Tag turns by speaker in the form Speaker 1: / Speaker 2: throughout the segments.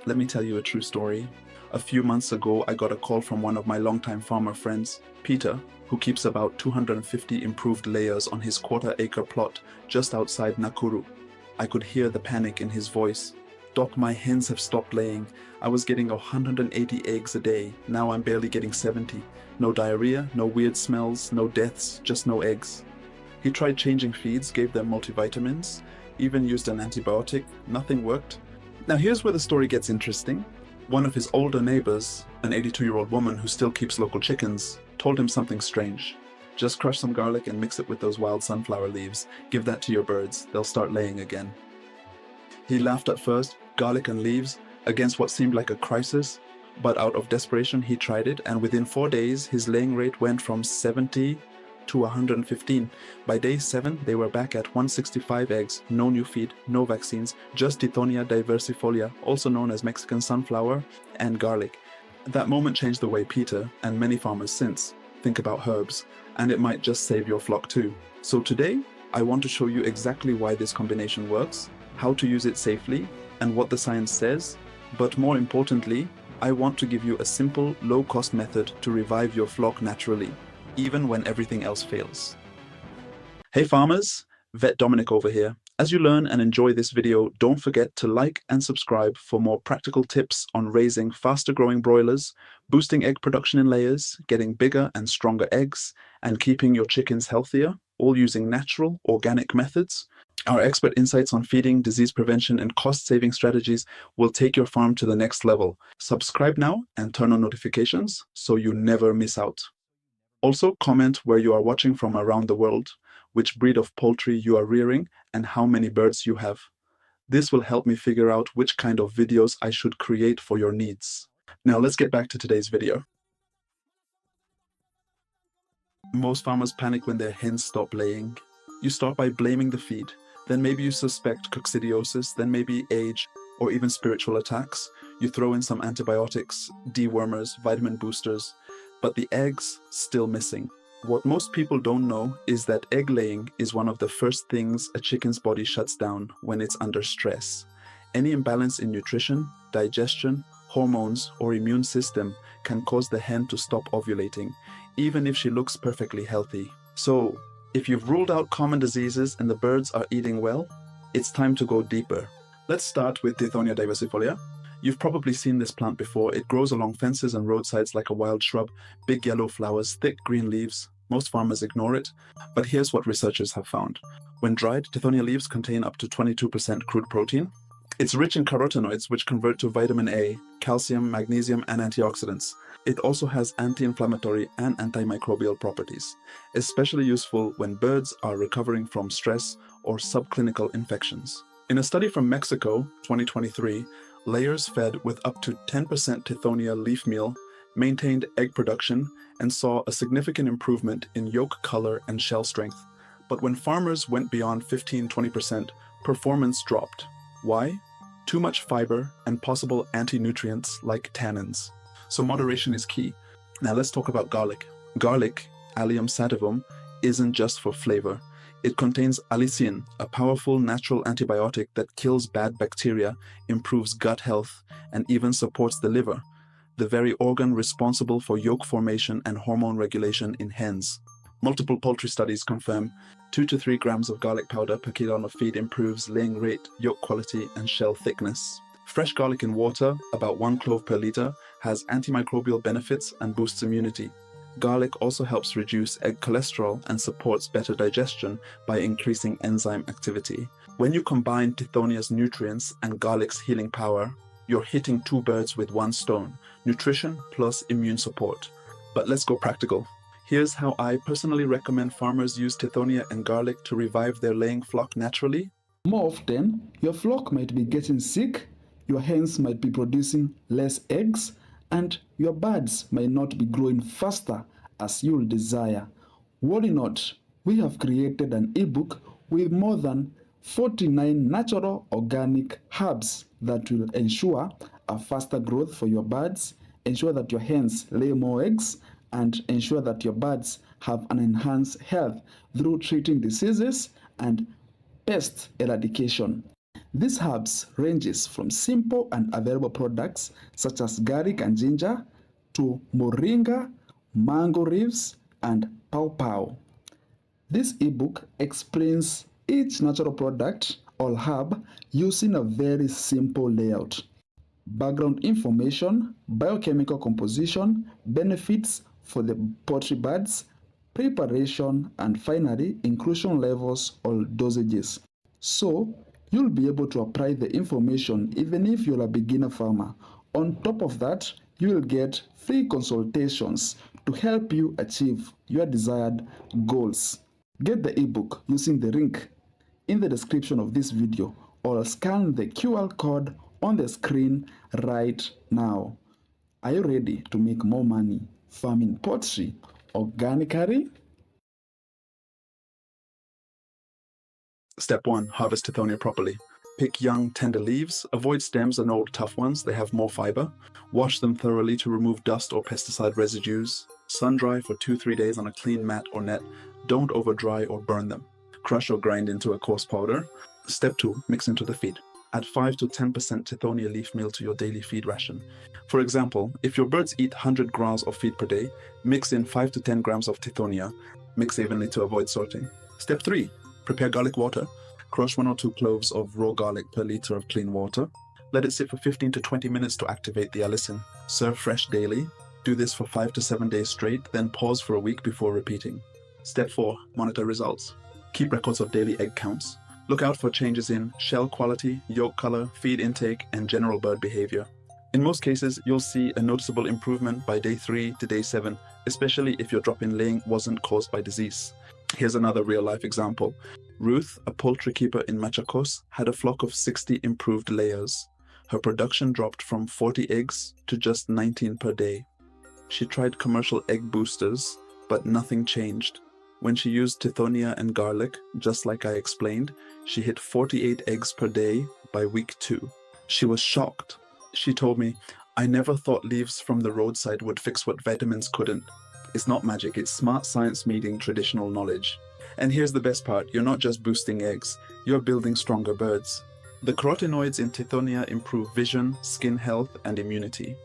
Speaker 1: Let me tell you a true story. A few months ago, I got a call from one of my longtime farmer friends, Peter, who keeps about 250 improved layers on his quarter-acre plot just outside Nakuru. I could hear the panic in his voice. Doc, my hens have stopped laying. I was getting 180 eggs a day. Now I'm barely getting 70. No diarrhea, no weird smells, no deaths, just no eggs. He tried changing feeds, gave them multivitamins, even used an antibiotic. Nothing worked. Now here's where the story gets interesting. One of his older neighbors, an 82-year-old woman who still keeps local chickens, told him something strange. Just crush some garlic and mix it with those wild sunflower leaves. Give that to your birds. They'll start laying again. He laughed at first, garlic and leaves, against what seemed like a crisis, but out of desperation he tried it, and within 4 days his laying rate went from 70 to 115. By day 7, they were back at 165 eggs, no new feed, no vaccines, just Tithonia diversifolia, also known as Mexican sunflower, and garlic. That moment changed the way Peter, and many farmers since, think about herbs, and it might just save your flock too. So today, I want to show you exactly why this combination works, how to use it safely, and what the science says, but more importantly, I want to give you a simple, low-cost method to revive your flock naturally, even when everything else fails. Hey farmers, Vet Dominic over here. As you learn and enjoy this video, don't forget to like and subscribe for more practical tips on raising faster growing broilers, boosting egg production in layers, getting bigger and stronger eggs, and keeping your chickens healthier, all using natural, organic methods. Our expert insights on feeding, disease prevention, and cost-saving strategies will take your farm to the next level. Subscribe now and turn on notifications so you never miss out. Also, comment where you are watching from around the world, which breed of poultry you are rearing, and how many birds you have. This will help me figure out which kind of videos I should create for your needs. Now let's get back to today's video. Most farmers panic when their hens stop laying. You start by blaming the feed. Then maybe you suspect coccidiosis, then maybe age, or even spiritual attacks. You throw in some antibiotics, dewormers, vitamin boosters, but the eggs still missing. What most people don't know is that egg laying is one of the first things a chicken's body shuts down when it's under stress. Any imbalance in nutrition, digestion, hormones, or immune system can cause the hen to stop ovulating, even if she looks perfectly healthy. So, if you've ruled out common diseases and the birds are eating well, it's time to go deeper. Let's start with Tithonia diversifolia. You've probably seen this plant before. It grows along fences and roadsides like a wild shrub, big yellow flowers, thick green leaves. Most farmers ignore it, but here's what researchers have found. When dried, Tithonia leaves contain up to 22% crude protein. It's rich in carotenoids, which convert to vitamin A, calcium, magnesium, and antioxidants. It also has anti-inflammatory and antimicrobial properties, especially useful when birds are recovering from stress or subclinical infections. In a study from Mexico, 2023, layers fed with up to 10% Tithonia leaf meal maintained egg production and saw a significant improvement in yolk color and shell strength. But when farmers went beyond 15-20%, performance dropped. Why? Too much fiber and possible anti-nutrients like tannins. So moderation is key. Now let's talk about garlic. Garlic, Allium sativum, isn't just for flavor. It contains allicin, a powerful natural antibiotic that kills bad bacteria, improves gut health, and even supports the liver, the very organ responsible for yolk formation and hormone regulation in hens. Multiple poultry studies confirm 2 to 3 grams of garlic powder per kilogram of feed improves laying rate, yolk quality, and shell thickness. Fresh garlic in water, about 1 clove per liter, has antimicrobial benefits and boosts immunity. Garlic also helps reduce egg cholesterol and supports better digestion by increasing enzyme activity. When you combine Tithonia's nutrients and garlic's healing power, you're hitting 2 birds with 1 stone, nutrition plus immune support. But let's go practical. Here's how I personally recommend farmers use Tithonia and garlic to revive their laying flock naturally.
Speaker 2: More often, your flock might be getting sick, your hens might be producing less eggs, and your birds might not be growing faster as you'll desire. Worry not, we have created an ebook with more than 49 natural organic herbs that will ensure a faster growth for your birds, ensure that your hens lay more eggs, and ensure that your birds have an enhanced health through treating diseases and pest eradication. These herbs ranges from simple and available products such as garlic and ginger to moringa, mango leaves, and pawpaw. This ebook explains each natural product or herb using a very simple layout. Background information, biochemical composition, benefits for the poultry birds, preparation, and finally inclusion levels or dosages. So, you'll be able to apply the information even if you're a beginner farmer. On top of that, you will get free consultations to help you achieve your desired goals. Get the ebook using the link in the description of this video or scan the QR code on the screen right now. Are you ready to make more money farming poultry organically?
Speaker 1: Step 1. Harvest Tithonia properly. Pick young, tender leaves. Avoid stems and old, tough ones. They have more fiber. Wash them thoroughly to remove dust or pesticide residues. Sun dry for 2-3 days on a clean mat or net. Don't over dry or burn them. Crush or grind into a coarse powder. Step 2. Mix into the feed. Add 5 to 10% Tithonia leaf meal to your daily feed ration. For example, if your birds eat 100 grams of feed per day, mix in 5 to 10 grams of Tithonia. Mix evenly to avoid sorting. Step 3. Prepare garlic water. Crush 1 or 2 cloves of raw garlic per liter of clean water. Let it sit for 15 to 20 minutes to activate the allicin. Serve fresh daily. Do this for 5 to 7 days straight, then pause for a week before repeating. Step 4. Monitor results. Keep records of daily egg counts. Look out for changes in shell quality, yolk color, feed intake, and general bird behavior. In most cases, you'll see a noticeable improvement by day 3 to day 7, especially if your drop in laying wasn't caused by disease. Here's another real-life example. Ruth, a poultry keeper in Machakos, had a flock of 60 improved layers. Her production dropped from 40 eggs to just 19 per day. She tried commercial egg boosters, but nothing changed. When she used Tithonia and garlic, just like I explained, she hit 48 eggs per day by week 2. She was shocked. She told me, "I never thought leaves from the roadside would fix what vitamins couldn't." It's not magic, it's smart science meeting traditional knowledge. And here's the best part, you're not just boosting eggs, you're building stronger birds. The carotenoids in Tithonia improve vision, skin health, and immunity.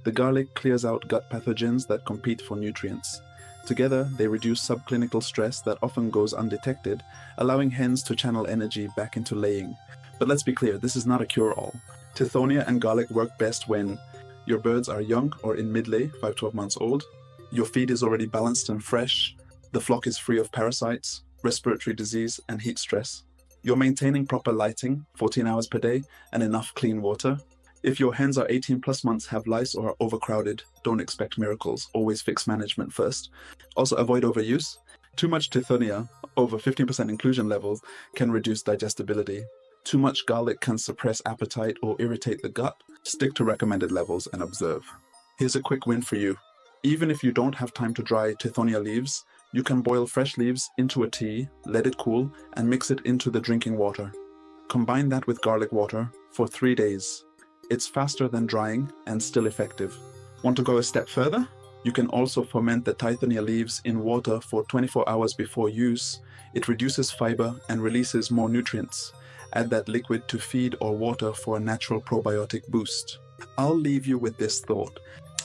Speaker 1: The garlic clears out gut pathogens that compete for nutrients. Together, they reduce subclinical stress that often goes undetected, allowing hens to channel energy back into laying. But let's be clear, this is not a cure-all. Tithonia and garlic work best when your birds are young or in mid-lay, 5-12 months old, your feed is already balanced and fresh, the flock is free of parasites, respiratory disease, and heat stress. You're maintaining proper lighting, 14 hours per day, and enough clean water. If your hens are 18 plus months, have lice, or are overcrowded, don't expect miracles. Always fix management first. Also, avoid overuse. Too much Tithonia, over 15% inclusion levels, can reduce digestibility. Too much garlic can suppress appetite or irritate the gut. Stick to recommended levels and observe. Here's a quick win for you. Even if you don't have time to dry Tithonia leaves, you can boil fresh leaves into a tea, let it cool, and mix it into the drinking water. Combine that with garlic water for 3 days. It's faster than drying and still effective. Want to go a step further? You can also ferment the Tithonia leaves in water for 24 hours before use. It reduces fiber and releases more nutrients. Add that liquid to feed or water for a natural probiotic boost. I'll leave you with this thought.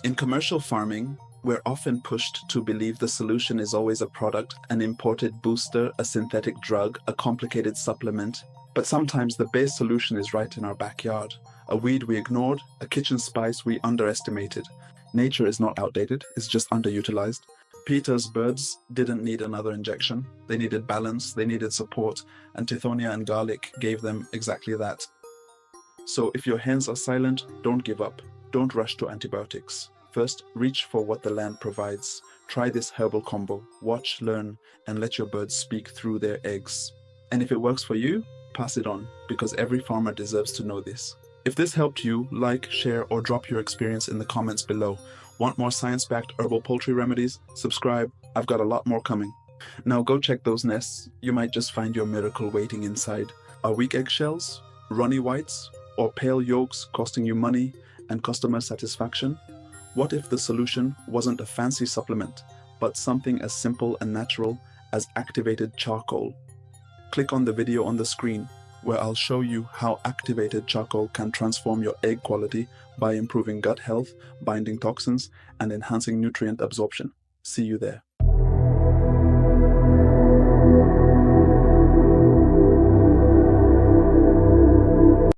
Speaker 1: In commercial farming, we're often pushed to believe the solution is always a product, an imported booster, a synthetic drug, a complicated supplement. But sometimes the base solution is right in our backyard. A weed we ignored, a kitchen spice we underestimated. Nature is not outdated, it's just underutilized. Peter's birds didn't need another injection. They needed balance, they needed support, and Tithonia and garlic gave them exactly that. So if your hens are silent, don't give up. Don't rush to antibiotics. First, reach for what the land provides. Try this herbal combo. Watch, learn, and let your birds speak through their eggs. And if it works for you, pass it on, because every farmer deserves to know this. If this helped you, like, share, or drop your experience in the comments below. Want more science-backed herbal poultry remedies? Subscribe. I've got a lot more coming. Now go check those nests. You might just find your miracle waiting inside. Are weak eggshells, runny whites, or pale yolks costing you money and customer satisfaction? What if the solution wasn't a fancy supplement, but something as simple and natural as activated charcoal? Click on the video on the screen. where I'll show you how activated charcoal can transform your egg quality by improving gut health, binding toxins, and enhancing nutrient absorption. See you there.